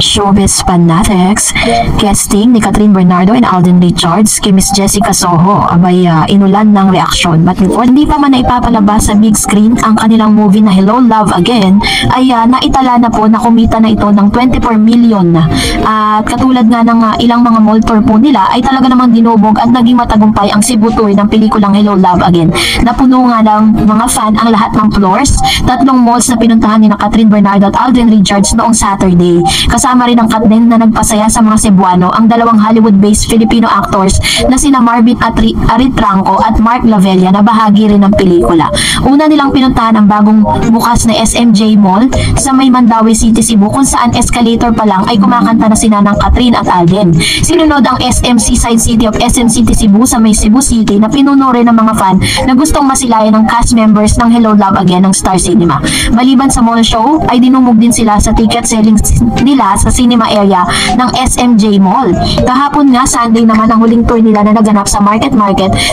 Showbiz fanatics, guesting ni Catherine Bernardo and Alden Richards kay Miss Jessica Soho abay inulan ng reaksyon. But before hindi pa man naipapalabas sa big screen ang kanilang movie na Hello Love Again ay naitala na po na kumita na ito ng 24 million na. At katulad nga ng ilang mga mall tour po nila ay talaga namang dinubog at naging matagumpay ang Cebu tour ng pelikulang Hello Love Again. Napuno nga ng mga fan ang lahat ng floors, tatlong malls na pinuntahan ni na Catherine Bernardo at Alden Richards noong Saturday. Kasama rin ang Katnin na nagpasaya sa mga Cebuano ang dalawang Hollywood-based Filipino actors na sina Marvin Aritranco at Mark Lavella na bahagi rin ng pelikula. Una nilang pinuntahan ang bagong bukas na SMJ Mall sa may Mandaue City, Cebu kung saan escalator pa lang ay kumakanta na sina ng Catherine at Alden. Sinunod ang SM Seaside City of SM City Cebu sa may Cebu City na pinuno rin ng mga fan na gustong masilayan ng cast members ng Hello Love Again ng Star Cinema. Maliban sa mall show ay dinumog din sila sa ticket selling nila sa cinema area ng SMJ Mall. Kahapon nga, Sunday naman ang huling tour nila na naganap sa Market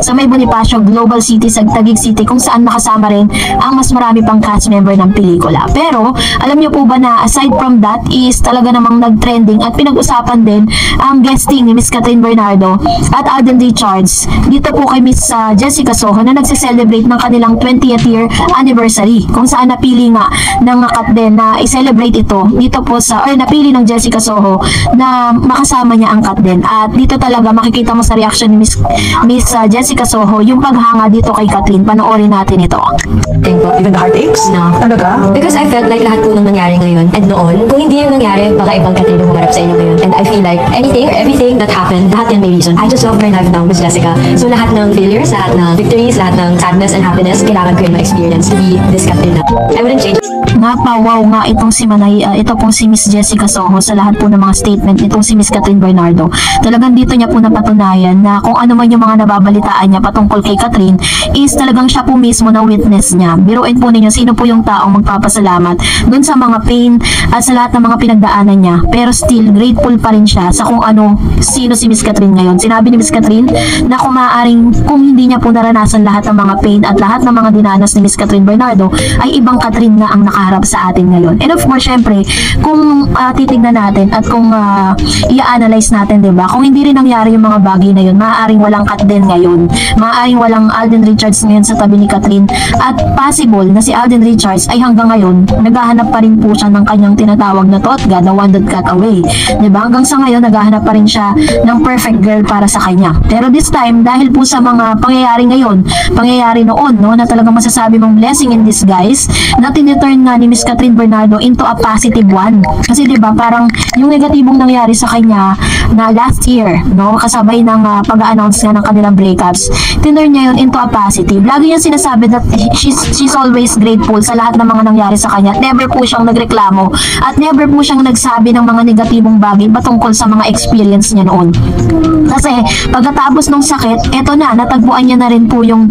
sa may Bonifacio Global City sa Taguig City kung saan nakasama rin ang mas marami pang cast member ng pelikula. Pero alam niyo po ba na aside from that is talaga namang nag-trending at pinag-usapan din ang guesting ni Miss Catherine Bernardo at Alden Richards dito po kay Miss Jessica Soho na nagse-celebrate ng kanilang 20th year anniversary kung saan napili nga ng Katden na i-celebrate ito dito po sa napili ng Jessica Soho na makasama niya ang Katden. At dito talaga makikita mo sa reaction ni Miss Jessica Soho yung paghanga dito kay Catherine. Panoorin natin ito. Even the heartaches? No. Talaga? Because I felt like lahat po nang nangyari ngayon and noon, kung hindi yung nangyari, baka ibang Catherine yung humarap sa inyo ngayon. And I feel like anything or everything that happened, lahat yan may reason. I just love my life now, Miss Jessica. So lahat ng failures, lahat ng victories, lahat ng sadness and happiness, kailangan ko yung ma-experience to be this Catherine na. I wouldn't change. Napawaw nga itong si Manay, ito pong si Miss Jessica Soho sa lahat po ng mga statement itong si Miss Catherine Bernardo. Talagang dito niya po napatunayan na kung ano man yung mga nababalitaan niya patungkol kay Catherine is talagang siya po mismo na witness niya. Biruin po ninyo sino po yung taong magpapasalamat dun sa mga pain at sa lahat ng mga pinagdaanan niya, pero still grateful pa rin siya sa kung ano sino si Miss Catherine ngayon. Sinabi ni Miss Catherine na kung maaaring kung hindi niya po naranasan lahat ng mga pain at lahat ng mga dinanas ni Miss Catherine Bernardo ay ibang Catherine nga ang nakaharap sa atin ngayon. And of course, syempre, kung titignan natin at kung i-analyze natin, diba? Kung hindi rin nangyari yung mga bagay na yun, maaaring walang Katden ngayon. Maaaring walang Alden Richards ngayon sa tabi ni Catherine. At possible na si Alden Richards ay hanggang ngayon, naghahanap pa rin po siya ng kanyang tinatawag na Totga, the one that got away. Diba? Hanggang sa ngayon, naghahanap pa rin siya ng perfect girl para sa kanya. Pero this time, dahil po sa mga pangyayari ngayon, pangyayari noon, no, na talagang masasabi mong blessing in disguise, na tiniturn nga ni Miss Catherine Bernardo into a positive one. Kasi diba, parang yung negatibong nangyari sa kanya na last year, no, kasabay ng pag-announce nga ng kanilang breakups, tinurn niya yun into a positive. Lagi niya sinasabi that she's always grateful sa lahat ng mga nangyari sa kanya. Never po siyang nagreklamo at never po siyang nagsabi ng mga negatibong bagay patungkol sa mga experience niya noon. Kasi pagkatapos ng sakit, eto na, natagpuan niya na rin po yung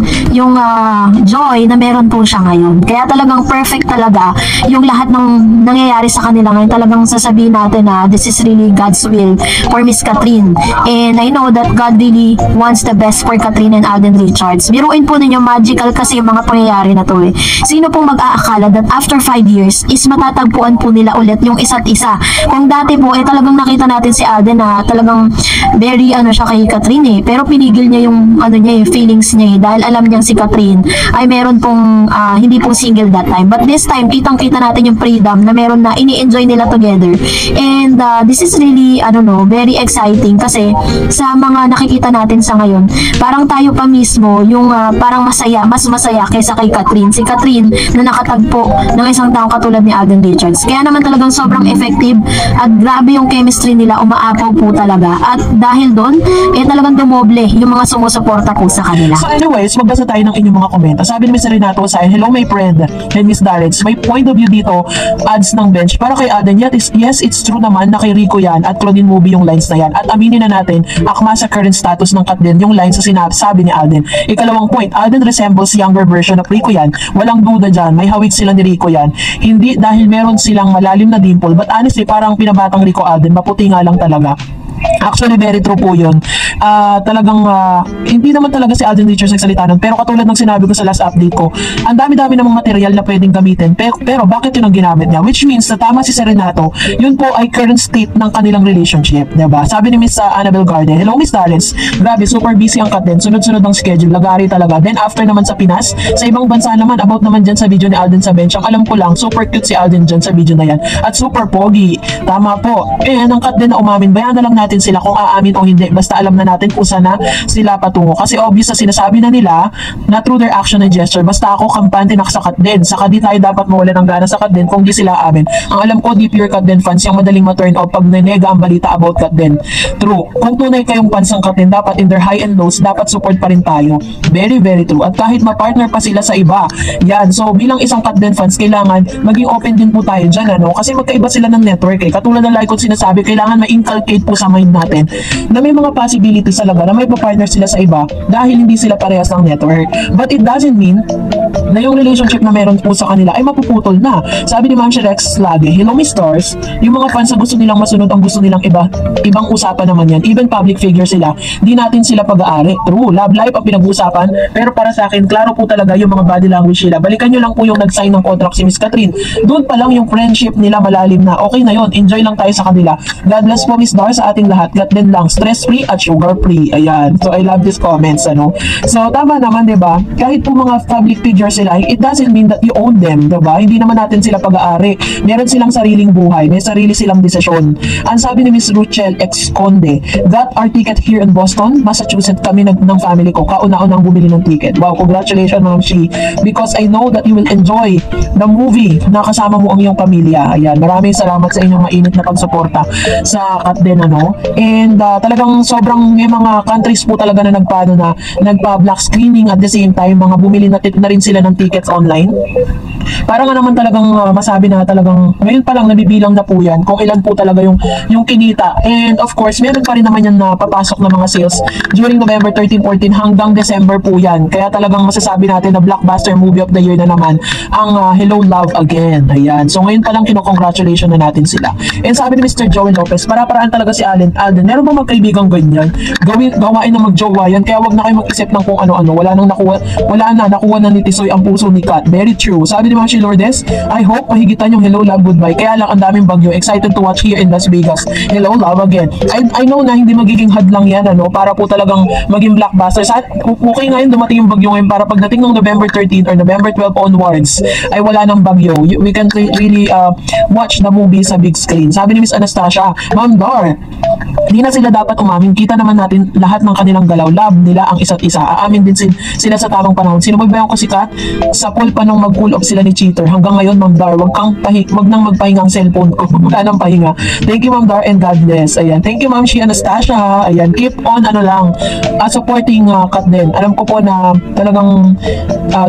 joy na meron po siya ngayon. Kaya talagang perfect talaga yung lahat ng nangyayari sa kanila ngayon. Talagang sasabihin natin na this is really God's will for Miss Catherine. And I know that God really wants the best for Catherine and Alden Richards. Biruin po ninyo, magical kasi yung mga pangyayari na to eh. Sino pong mag-aakala that after 5 years is matatagpuan po nila ulit yung isa't isa. Kung dati po talagang nakita natin si Alden na talagang very siya kay Catherine eh. Pero pinigil niya yung feelings niya eh. Dahil alam niyang si Catherine ay meron pong hindi pong single that time. But this time, kitang-kita natin yung freedom na meron na ini-enjoy nila together. And this is really, very exciting kasi sa mga nakikita natin sa ngayon, parang tayo pa mismo yung parang mas masaya kaysa kay Catherine. Si Catherine na nakatagpo ng isang taong katulad ni Alden Richards. Kaya naman talagang sobrang effective at grabe yung chemistry nila, umaapaw po talaga. At dahil doon, talagang dumoble yung mga sumusuporta po sa kanila. So anyways, magbasa tayo ng inyong mga komento. Sabi ni Mr. Renato sa hello my friend and Miss Darrets, may point of view dito, ads ng bench para kay Alden. Yes, it's true naman na kay Rico yan at Claudine movie yung lines na yan. At aminin na natin, akma sa current status ng Katden yung lines sa sabi ni Alden. Ikalawang point, Alden resembles younger version of Rico yan. Walang duda dyan, may hawig sila ni Rico yan. Hindi dahil meron silang malalim na dimple, but honestly, parang pinabatang Rico Alden, maputi nga lang talaga. Actually, very true po yun. Talagang, hindi naman talaga si Alden Richards nagsalita nun. Pero katulad ng sinabi ko sa last update ko, ang dami-dami namang material na pwedeng gamitin. Pero bakit yun ang ginamit niya? Which means na tama si Serenato, yun po ay current state ng kanilang relationship. Diba? Sabi ni Miss Annabel Garden, hello Miss Darlens, grabe, super busy ang cut din. Sunod-sunod ang schedule, lagari talaga. Then after naman sa Pinas, sa ibang bansa naman, about naman dyan sa video ni Alden sa bench, ang alam ko lang, super cute si Alden dyan sa video na yan. At super pogi. Tama po. Ang cut din na umamin, bayan na lang natin sila kung aamin o hindi, basta alam na natin kung sana sila patungo. Kasi obvious na sinasabi na nila na through their action and gesture, basta ako kampante nakasakat din. Saka di tayo dapat mawala ng gana sa Cut din kung di sila amin. Ang alam ko, di pure Cut din fans yung madaling ma-turn off pag nanega ang balita about Cut din. True. Kung tunay kayong fans ng Cut din, dapat in their high and lows, dapat support pa rin tayo. Very, very true. At kahit ma-partner pa sila sa iba, yan. So, bilang isang Cut din fans, kailangan maging open din po tayo dyan, ano? Kasi magkaiba sila ng network, eh. Katulad ng like ko sinasabi, kailangan ma-inculcate po sa mind natin na may mga possibilities talaga na may pa-partner sila sa iba dahil hindi sila parehas ng network. But it doesn't mean na yung relationship na meron po sa kanila ay mapuputol na. Sabi ni Ma'am Rex lagi, hello Miss Stars, yung mga fans na gusto nilang masunod ang gusto nilang ibang usapan naman yan. Even public figure sila, di natin sila pag-aari. True, love life ang pinag-uusapan, pero para sa akin, klaro po talaga yung mga body language nila. Balikan nyo lang po yung nag-sign ng contract si Miss Catherine. Doon pa lang yung friendship nila malalim na. Okay na yun, enjoy lang tayo sa kanila. God bless po Miss Dar sa ating lahat. Gat din lang, stress-free at sugar-free. Ayan. So I love these comments, ano. So tama naman, 'di ba? Kahit po mga public figures sila, it doesn't mean that you own them, 'di ba? Hindi naman natin sila pag-aari. Meron silang sariling buhay, may sarili silang desisyon. Ang sabi ni Miss Ruchel X Conde, got our ticket here in Boston, Massachusetts, kami ng family ko. Kauna-unang bumili ng ticket. Wow, congratulations Ma'am Shi. Because I know that you will enjoy the movie na kasama mo ang iyong pamilya. Ayan. Maraming salamat sa inyong mainit na pagsuporta sa Cut din, ano. And talagang sobrang may mga countries po talaga na nagpa-black screening at the same time mga bumili na rin sila ng tickets online. Para nga naman talagang masabi na talagang ngayon pa lang nabibilang na po yan kung ilan po talaga yung kinita. And of course, meron pa rin naman yan na papasok na mga sales during November 13, 14 hanggang December po yan. Kaya talagang masasabi natin na blockbuster movie of the year na naman ang Hello Love Again. Ayan. So ngayon pa lang kinocongratulation na natin sila. And sabi ni Mr. Joey Lopez, para-paraan talaga si Alden, meron ba magkaibigang ganyan? Gawain na magjowa yan. Kaya wag na kayo mag-isip ng kung ano-ano. Wala nakuha na ni Tisoy ang puso ni Kat. Very true. Sabi ni Ma'am Shi Lourdes, I hope mahigitan yung Hello Love Goodbye. Kaya lang ang daming bagyo. Excited to watch here in Las Vegas. Hello Love Again. I know na hindi magiging hadlang yan, ano, para po talagang maging blockbuster. Okay nga yun, dumating yung bagyo ngayon para pagdating ng November 13 or November 12 onwards ay wala ng bagyo. We can really watch the movie sa big screen. Sabi ni Miss Anastasia, Ma'am Dar, hindi na sila dapat umamin. Kita naman natin lahat ng kanilang galaw. Love nila ang isa't isa. Aamin din sila sa tamang panahon. Sino magbayan ko si Kat? Sa pool pa nung mag-pull up sila ni Cheater. Hanggang ngayon, Ma'am Dar, wag nang magpahinga ang cellphone ko. Wala nang pahinga. Thank you, Ma'am Dar, and God bless. Ayan. Thank you, Ma'am Shi Anastasia. Ayan. Keep on, supporting Kat din. Alam ko po na talagang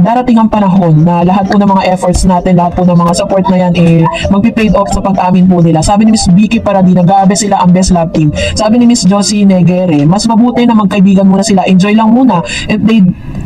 darating ang panahon na lahat po ng mga efforts natin, lahat po ng mga support na yan, magpi-paid off sa pag-amin po nila. Sabi ni Miss Vicky Paradina, gabi sila ang best love team. Sabi ni Miss Josie Negere, mas mabuti na magkaibigan muna sila. Enjoy lang muna.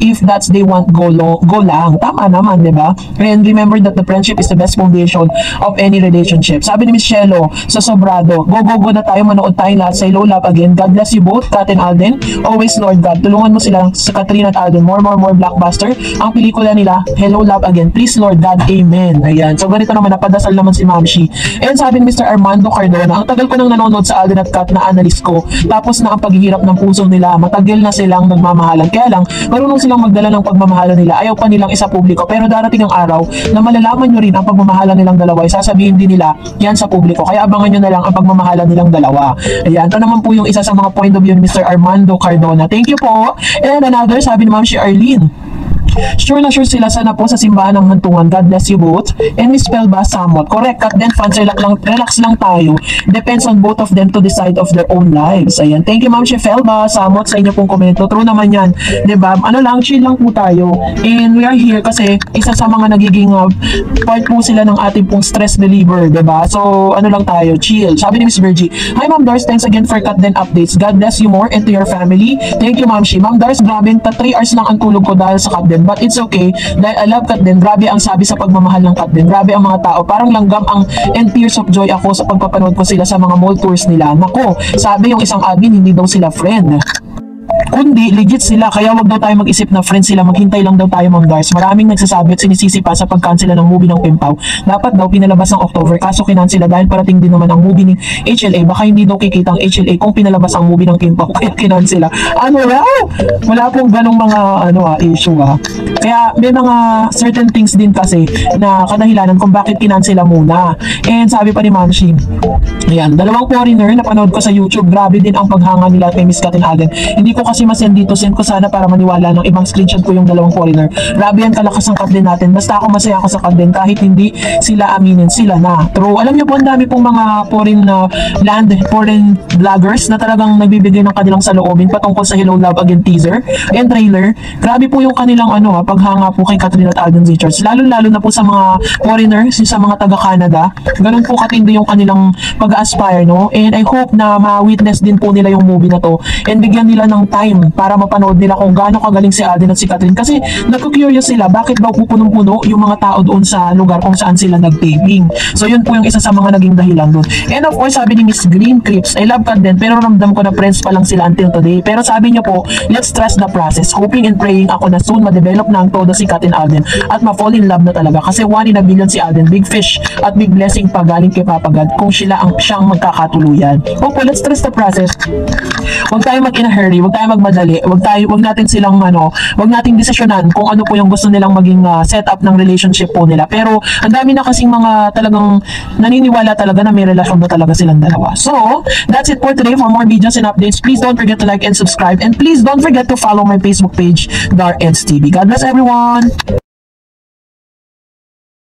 If that's they want, go lang. Tama naman, di ba? And remember that the friendship is the best foundation of any relationship. Sabi ni Miss Shelo sa Sobrado, go na tayo, manood tayo lahat sa Hello Love Again. God bless you both, Kat and Alden. Always, Lord God, tulungan mo sila sa Catherine at Alden. More blockbuster. Ang pelikula nila, Hello Love Again. Please, Lord God, Amen. Ayan. So, ganito naman, napadasal naman si Ma'am Shi. And sabi ni Mr. Armando Cardona, ang tagal ko nang nanonood sa Alden at Kat na analyst ko. Tapos na ang paghihirap ng puso nila. Matagal na silang nagmamahalan. Kaya lang, marunong silang magdala ng pagmamahalan nila. Ayaw pa nilang isa publiko. Pero darating ang araw na malalaman nyo rin ang pagmamahalan nilang dalawa. Sasabihin din nila yan sa publiko. Kaya abangan nyo na lang ang pagmamahalan nilang dalawa. Ayan. Ito naman po yung isa sa mga point of view ni Mr. Armando Cardona. Thank you po. And another, sabi ni Ma'am Shi Arlene, sure na sure sila sana po sa simbahan ng hantungan. God bless you both. And Miss Pelba, somewhat. Correct. Kat then fans, relax lang tayo. Depends on both of them to decide of their own lives. Ayan. Thank you, Ma'am Pelba, somewhat sa inyo pong komento. True naman yan. Diba? Chill lang po tayo. And we are here kasi isa sa mga nagiging part po sila ng ating pong stress reliever. Diba? So, lang tayo. Chill. Sabi ni Miss Virgie, hi, Ma'am Dars. Thanks again for Kat then updates. God bless you more and to your family. Thank you, Ma'am Shi. Ma'am Dars, grabe. 3 hours lang ang tulog ko dahil sa Kat then. Katrin. But it's okay dahil I love Kat din. Grabe ang sabi sa pagmamahal ng Kat din. Grabe ang mga tao. Parang langgam ang and tears of joy ako sa pagpapanood ko sila sa mga mall tours nila. Nako, sabi yung isang admin, hindi daw sila friend. Kundi legit sila, kaya wag daw tayo mag-isip na friends sila, maghintay lang daw tayo, Ma'am Dars. Maraming nagsasabi at sinisisi pa sa pag-cancel ng movie ng Pimpaw. Dapat daw pinalabas ng October, kaso kinansela dahil parating din naman ang movie ng HLA. Baka hindi daw kikita ang HLA kung pinalabas ang movie ng Pimpaw, kaya kinansela. Ano raw? Wala pong ganong mga issue Kaya may mga certain things din kasi na kadahilanan kung bakit kinansela muna. And sabi pa ni Ma'am Shin, ayan, dalawang foreigner na panood ko sa YouTube, grabe din ang paghanga nila kay Miss Katrin Alden. Hindi ko kasi masend dito, send ko sana para maniwala ng ibang screenshot ko yung dalawang foreigner. Grabe yan kalakas ang Katrin natin. Basta ako masaya ako sa Katrin kahit hindi sila aminin, sila na. True. Alam niyo po, ang dami pong mga foreign vloggers na talagang nagbibigay ng kanilang saloobin patungkol sa Hello Love Again teaser and trailer. Grabe po yung kanilang paghanga po kay Katrin at Alden Richards. Lalo-lalo na po sa mga foreigners, sa mga taga-Canada. Ganun po katindi yung kanilang pag-aspire, no? And I hope na ma-witness din po nila yung movie na to and bigyan nila ng time para mapanood nila kung gaano kagaling si Alden at si Katrin. Kasi nagko-curious sila, bakit daw pupunong-puno yung mga tao doon sa lugar kung saan sila nag-taping. So yun po yung isa sa mga naging dahilan doon. And of course, sabi ni Miss Green Crips, I love Katrin pero ramdam ko na friends pa lang sila until today. Pero sabi niyo po, let's trust the process. Hoping and praying ako na soon ma-develop na ang todo si Katrin Alden at ma-fall in love na talaga. Kasi 1 in a billion si Alden, big fish at big blessing pa galing kay Papa God kung siyang magkakatuluyan. Opo, let's trust the process. Huwag tayo mag in a hurry, huwag tayo magmadali, wag natin silang wag nating desisyonan kung ano po yung gusto nilang maging setup ng relationship po nila. Pero ang dami na kasing mga talagang naniniwala talaga na may relasyon na talaga silang dalawa. So, that's it for today. For more videos and updates, please don't forget to like and subscribe, and please don't forget to follow my Facebook page, Dar Eds TV. God bless everyone!